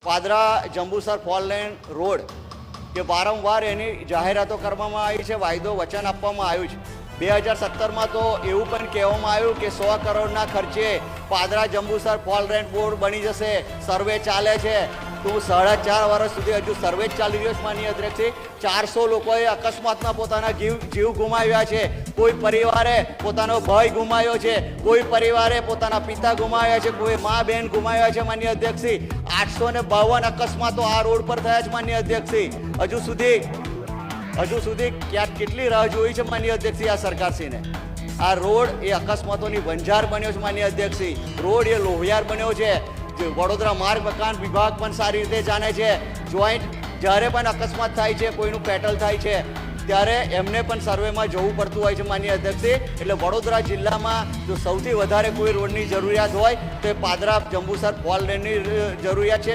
Padra Jambusar four lane road કે વારંવાર એની જાહેરાતો કરવામાં આવી છે, વાયદો વચન આપવામાં આવ્યું છે. 2017માં તો એવું પણ કહેવામાં આવ્યું કે 100 કરોડના ખર્ચે Padra Jambusar four lane road બની જશે, સર્વે ચાલે છે. તો 4.5 વર્ષ સુધી હજુ સર્વે જ ચાલી રહ્યો છે. માનનીય અધ્યક્ષજી, 400 લોકોએ અકસ્માતમાં પોતાના જીવ ગુમાવ્યા છે. કોઈ પરિવારે પોતાનો ભાઈ ગુમાવ્યો છે, કોઈ પરિવારે પોતાના પિતા ગુમાવ્યા છે, કોઈ મા બહેન ગુમાવ્યા છે. માનનીય અધ્યક્ષજી, 852 અકસ્માતો આ રોડ પર થયા છે. માનનીય અધ્યક્ષજી, હજુ સુધી ક્યાંક કેટલી રાહ જોઈ છે માનનીય અધ્યક્ષજી આ સરકારશ્રીને. આ રોડ એ અકસ્માતોની બંજાર બન્યો છે. માનનીય અધ્યક્ષજી, રોડ એ લોહિયાર બન્યો છે. વડોદરા માર્ગ મકાન વિભાગ પણ સારી રીતે જાણે છે. જોઈન્ટ જ્યારે પણ અકસ્માત થાય છે, કોઈનું પેટલ થાય છે, ત્યારે એમને પણ સર્વેમાં જવું પડતું હોય છે. માનનીય અધ્યક્ષજી, એટલે વડોદરા જિલ્લામાં જો સૌથી વધારે કોઈ રોડની જરૂરિયાત હોય તો એ પાદરા જંબુસર ફોર લેનની જરૂરિયાત છે.